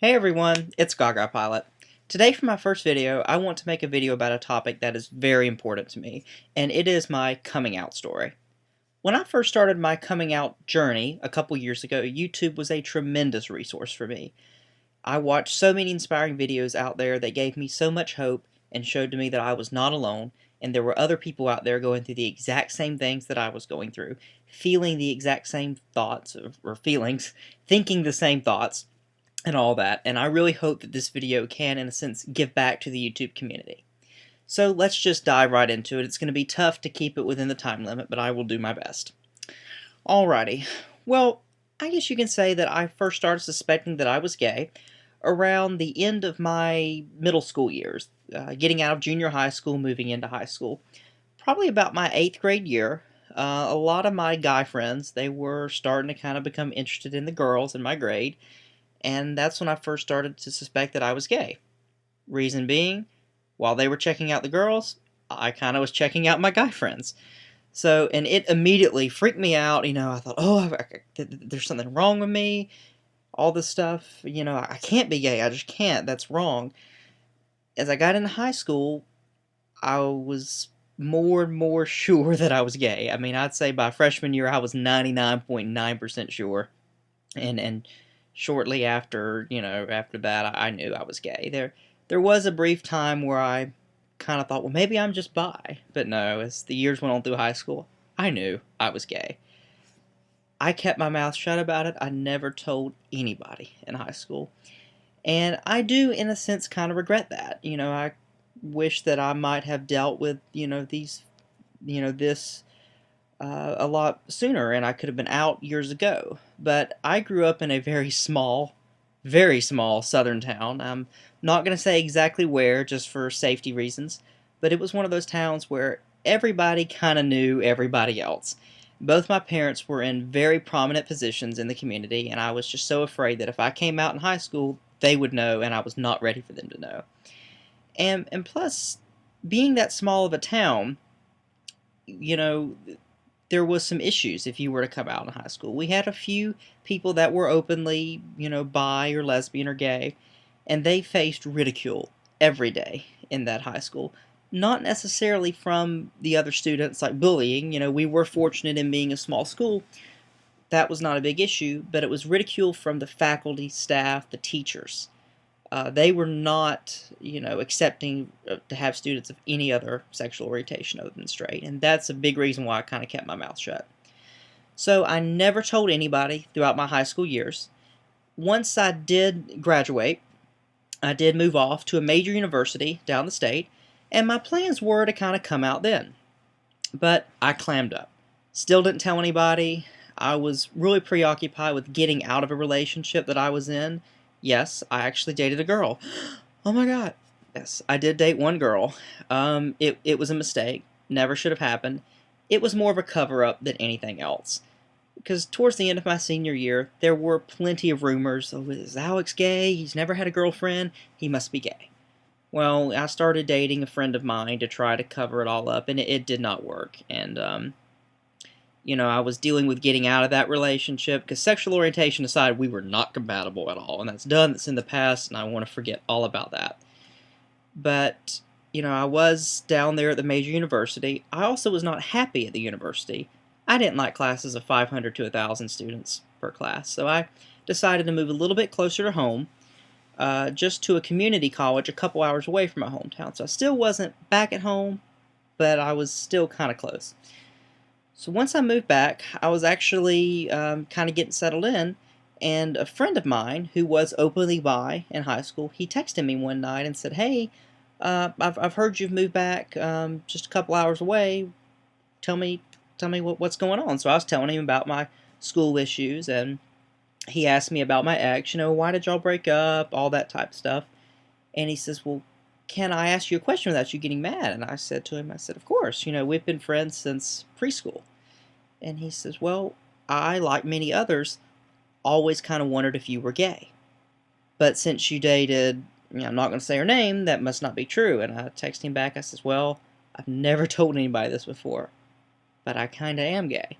Hey everyone, it's Gaga Pilot. Today for my first video, I want to make a video about a topic that is very important to me, and it is my coming out story. When I first started my coming out journey a couple years ago, YouTube was a tremendous resource for me. I watched so many inspiring videos out there that gave me so much hope and showed to me that I was not alone, and there were other people out there going through the exact same things that I was going through, feeling the exact same thoughts or feelings, thinking the same thoughts, and all that, and I really hope that this video can, in a sense, give back to the YouTube community. So let's just dive right into it. It's going to be tough to keep it within the time limit, but I will do my best. Alrighty, well, I guess you can say that I first started suspecting that I was gay around the end of my middle school years, getting out of junior high school, moving into high school. Probably about my 8th grade year, a lot of my guy friends, they were starting to kind of become interested in the girls in my grade, and that's when I first started to suspect that I was gay. Reason being, while they were checking out the girls, I kind of was checking out my guy friends. So, and it immediately freaked me out. I thought, oh, there's something wrong with me. All this stuff, I can't be gay. I just can't. That's wrong. As I got into high school, I was more and more sure that I was gay. I mean, I'd say by freshman year, I was 99.9% sure. And shortly after, after that, I knew I was gay. There was a brief time where I kind of thought, well, maybe I'm just bi. But no, as the years went on through high school, I knew I was gay. I kept my mouth shut about it. I never told anybody in high school. And I do, in a sense, kind of regret that. I wish that I might have dealt with, this a lot sooner, and I could have been out years ago. But I grew up in a very small southern town. I'm not going to say exactly where, just for safety reasons, but it was one of those towns where everybody kind of knew everybody else. Both my parents were in very prominent positions in the community, and I was just so afraid that if I came out in high school, they would know, and I was not ready for them to know. And plus, being that small of a town, you know, there was some issues if you were to come out in high school. We had a few people that were openly, bi or lesbian or gay, and they faced ridicule every day in that high school. Not necessarily from the other students, like bullying. We were fortunate in being a small school. That was not a big issue, but it was ridicule from the faculty, staff, the teachers. They were not, accepting to have students of any other sexual orientation other than straight, and that's a big reason why I kind of kept my mouth shut. So I never told anybody throughout my high school years. Once I did graduate, I did move off to a major university down the state, and my plans were to kind of come out then. But I clammed up. Still didn't tell anybody. I was really preoccupied with getting out of a relationship that I was in. Yes, I actually dated a girl. Oh my god. Yes, I did date one girl. It was a mistake. Never should have happened. It was more of a cover-up than anything else. Because towards the end of my senior year, there were plenty of rumors. Oh, is Alex gay? He's never had a girlfriend. He must be gay. Well, I started dating a friend of mine to try to cover it all up, and it did not work. And, I was dealing with getting out of that relationship, because sexual orientation aside, we were not compatible at all, and that's done, that's in the past, and I want to forget all about that. But, I was down there at the major university. I also was not happy at the university. I didn't like classes of 500 to 1,000 students per class, so I decided to move a little bit closer to home, just to a community college a couple hours away from my hometown. So I still wasn't back at home, but I was still kind of close. So once I moved back, I was actually kind of getting settled in, and a friend of mine who was openly bi in high school, he texted me one night and said, "Hey, I've heard you've moved back just a couple hours away. Tell me what's going on." So I was telling him about my school issues, and he asked me about my ex. Why did y'all break up? All that type of stuff. And he says, "Well, can I ask you a question without you getting mad?" And I said to him, "Of course. We've been friends since preschool." And he says, "Well, I, like many others, always kind of wondered if you were gay. But since you dated, I'm not going to say her name, that must not be true." And I texted him back. I says, "Well, I've never told anybody this before, but I kind of am gay."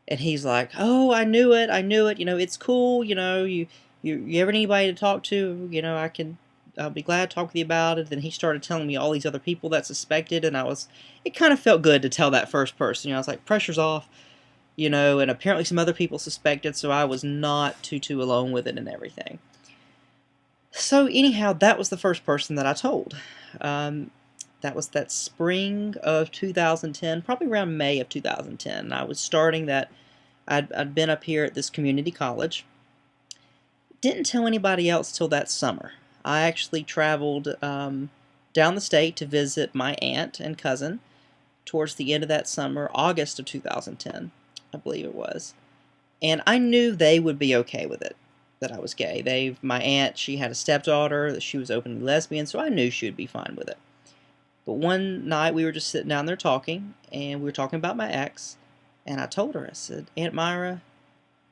And he's like, "Oh, I knew it. It's cool. You You ever need anybody to talk to? I'll be glad to talk with you about it. Then he started telling me all these other people that suspected, and it kind of felt good to tell that first person. I was like, pressure's off, and apparently some other people suspected, so I was not too alone with it and everything. So anyhow, that was the first person that I told. Um, that was that spring of 2010, probably around May of 2010. I was starting that. I'd been up here at this community college. Didn't tell anybody else till that summer. I actually traveled down the state to visit my aunt and cousin towards the end of that summer, August of 2010, I believe it was. And I knew they would be okay with it, that I was gay. My aunt, she had a stepdaughter, that she was openly lesbian, so I knew she would be fine with it. But one night we were just sitting down there talking, and we were talking about my ex, and I told her, I said, Aunt Myra,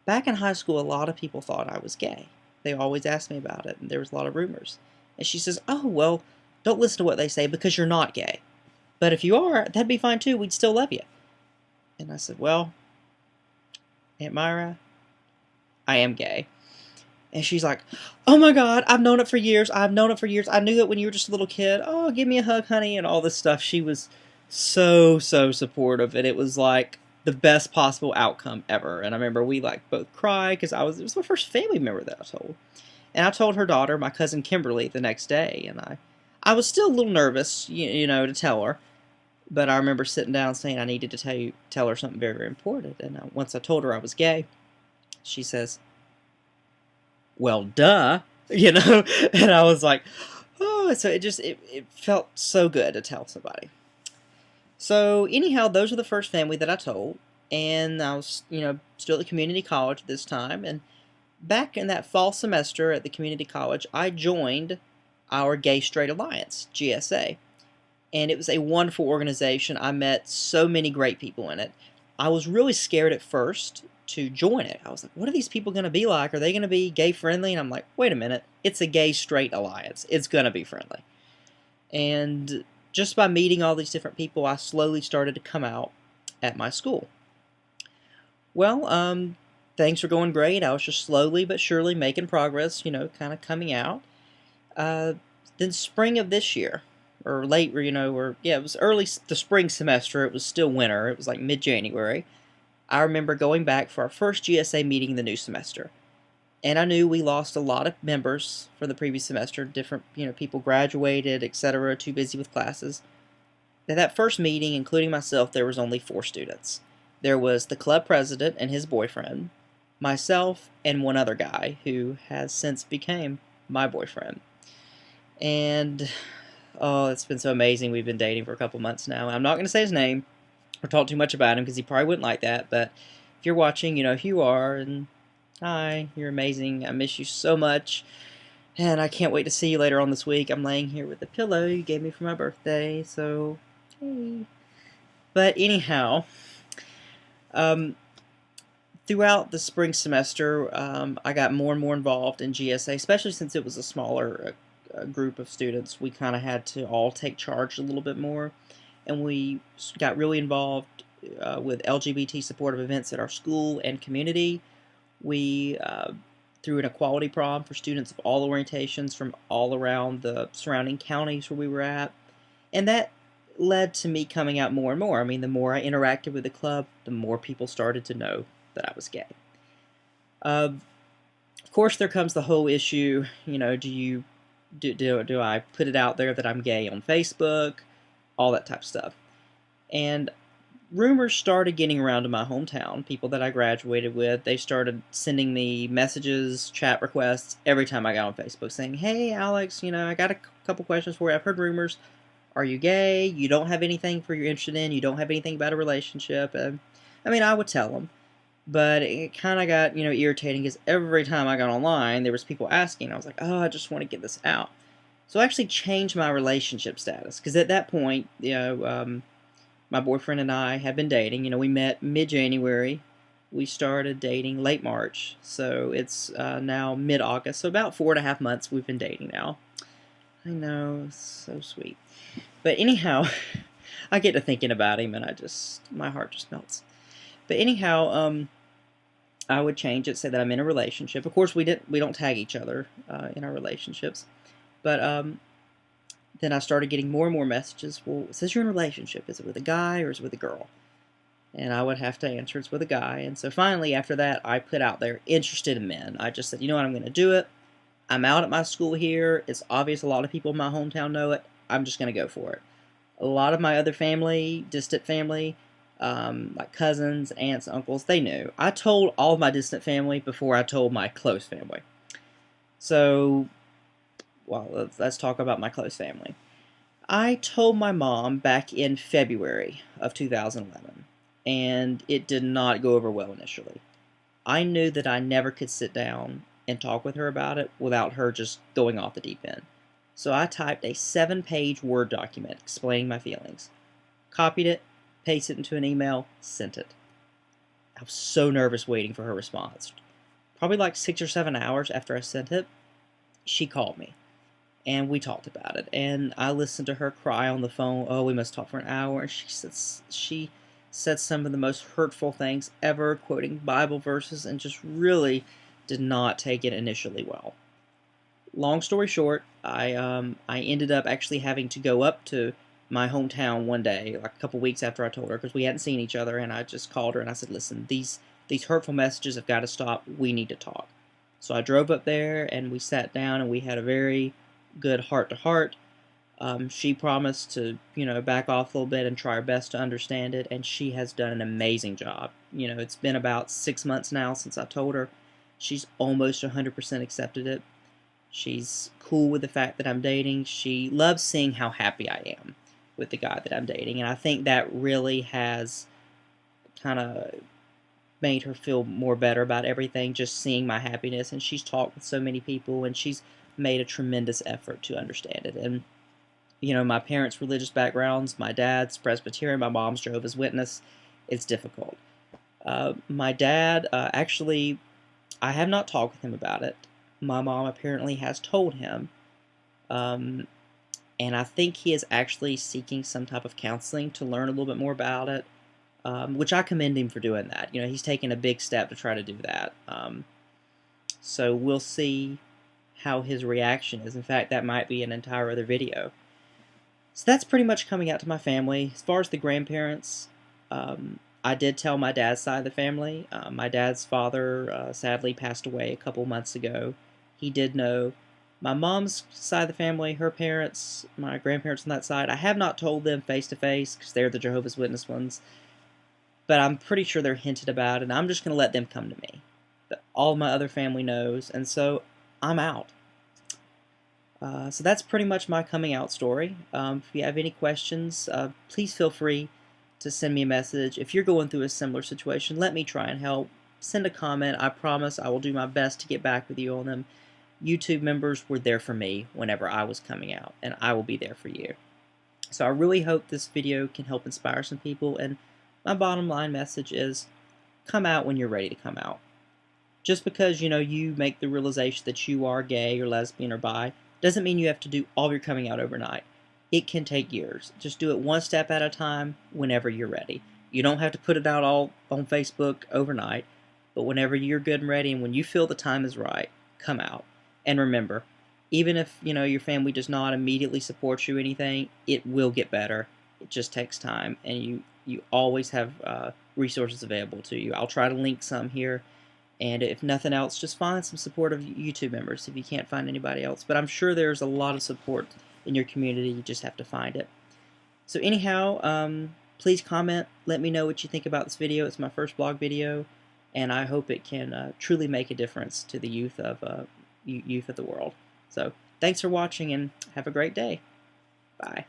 back in high school, a lot of people thought I was gay. They always asked me about it, and there was a lot of rumors. And she says, oh, well, don't listen to what they say because you're not gay. But if you are, that'd be fine too. We'd still love you. And I said, well, Aunt Myra, I am gay. And she's like, oh my God, I've known it for years. I've known it for years. I knew it when you were just a little kid. Oh, give me a hug, honey, and all this stuff. She was so supportive, and it was like the best possible outcome ever. And I remember we like both cried because it was my first family member that I told. And I told her daughter, my cousin Kimberly, the next day, and I was still a little nervous, to tell her. But I remember sitting down saying I needed to tell her something very important. And once I told her I was gay, she says, well, duh, and I was like, oh, so it felt so good to tell somebody. So anyhow, those were the first family that I told, and I was, still at the community college at this time, and back in that fall semester at the community college, I joined our Gay Straight Alliance, GSA, and it was a wonderful organization. I met so many great people in it. I was really scared at first to join it. I was like, what are these people going to be like? Are they going to be gay friendly? And I'm like, wait a minute, it's a Gay Straight Alliance. It's going to be friendly. And just by meeting all these different people, I slowly started to come out at my school. Well, things were going great. I was just slowly but surely making progress, kind of coming out. Then spring of this year, or late, it was early the spring semester. It was still winter. It was like mid-January. I remember going back for our first GSA meeting the new semester. And I knew we lost a lot of members for the previous semester. Different, people graduated, etc., too busy with classes. At that first meeting, including myself, there was only 4 students. There was the club president and his boyfriend, myself, and one other guy who has since became my boyfriend. And, oh, it's been so amazing. We've been dating for a couple months now. I'm not going to say his name or talk too much about him because he probably wouldn't like that, but if you're watching, you know who you are, and hi, you're amazing. I miss you so much, and I can't wait to see you later on this week. I'm laying here with the pillow you gave me for my birthday, so hey. But anyhow, throughout the spring semester, I got more and more involved in GSA, especially since it was a smaller group of students. We kind of had to all take charge a little bit more, and we got really involved with LGBT supportive events at our school and community. We threw an equality prom for students of all orientations from all around the surrounding counties where we were at, and that led to me coming out more and more. I mean, the more I interacted with the club, the more people started to know that I was gay. Of course, there comes the whole issue, do I put it out there that I'm gay on Facebook, all that type of stuff. And rumors started getting around to my hometown. People that I graduated with, they started sending me messages, chat requests every time I got on Facebook saying, hey, Alex, I got a couple questions for you. I've heard rumors. Are you gay? You don't have anything you're interested in? You don't have anything about a relationship? I would tell them. But it kind of got, irritating because every time I got online, there was people asking. I was like, oh, I just want to get this out. So I actually changed my relationship status because at that point, my boyfriend and I had been dating. We met mid-January. We started dating late March. So it's now mid-August. So about 4.5 months we've been dating now. I know, so sweet. But anyhow, I get to thinking about him and my heart just melts. But anyhow, I would change it, say that I'm in a relationship. Of course, we don't tag each other in our relationships, but then I started getting more and more messages. Well, it says you're in a relationship. Is it with a guy or is it with a girl? And I would have to answer it's with a guy. And so finally, after that, I put out there interested in men. I just said, you know what, I'm going to do it. I'm out at my school here. It's obvious a lot of people in my hometown know it. I'm just going to go for it. A lot of my other family, distant family, like cousins, aunts, uncles, they knew. I told all of my distant family before I told my close family. So, well, let's talk about my close family. I told my mom back in February of 2011, and it did not go over well initially. I knew that I never could sit down and talk with her about it without her just going off the deep end. So I typed a 7-page Word document explaining my feelings, copied it, pasted it into an email, sent it. I was so nervous waiting for her response. Probably like 6 or 7 hours after I sent it, she called me and we talked about it. And I listened to her cry on the phone. Oh, we must talk for an hour. And she said some of the most hurtful things ever, quoting Bible verses, and just really did not take it initially well. Long story short, I ended up actually having to go up to my hometown one day, like a couple weeks after I told her, because we hadn't seen each other, and I just called her and I said, listen, these hurtful messages have got to stop. We need to talk. So I drove up there and we sat down and we had a very good heart-to-heart. She promised to, back off a little bit and try her best to understand it, and she has done an amazing job. It's been about 6 months now since I told her. She's almost 100% accepted it. She's cool with the fact that I'm dating. She loves seeing how happy I am with the guy that I'm dating, and I think that really has kind of made her feel more better about everything, just seeing my happiness. And she's talked with so many people, and she's made a tremendous effort to understand it. And my parents' religious backgrounds, my dad's Presbyterian, my mom's Jehovah's Witness, it's difficult. My dad, actually, I have not talked with him about it. My mom apparently has told him, and I think he is actually seeking some type of counseling to learn a little bit more about it, which I commend him for doing that. He's taken a big step to try to do that. So we'll see how his reaction is. In fact, that might be an entire other video. So that's pretty much coming out to my family. As far as the grandparents, I did tell my dad's side of the family. My dad's father sadly passed away a couple months ago. He did know. My mom's side of the family, her parents, my grandparents on that side, I have not told them face to face because they're the Jehovah's Witness ones. But I'm pretty sure they're hinted about it, and I'm just going to let them come to me. But all my other family knows, and so I'm out. So that's pretty much my coming out story. If you have any questions, please feel free to send me a message. If you're going through a similar situation, let me try and help. Send a comment. I promise I will do my best to get back with you on them. YouTube members were there for me whenever I was coming out, and I will be there for you. So I really hope this video can help inspire some people, and my bottom line message is come out when you're ready to come out. Just because, you make the realization that you are gay or lesbian or bi doesn't mean you have to do all your coming out overnight. It can take years. Just do it one step at a time whenever you're ready. You don't have to put it out all on Facebook overnight, but whenever you're good and ready and when you feel the time is right, come out. And remember, even if, your family does not immediately support you or anything, it will get better. It just takes time, and you always have resources available to you. I'll try to link some here. And if nothing else, just find some supportive YouTube members if you can't find anybody else. But I'm sure there's a lot of support in your community. You just have to find it. So anyhow, please comment. Let me know what you think about this video. It's my first blog video, and I hope it can truly make a difference to the youth of the world. So thanks for watching, and have a great day. Bye.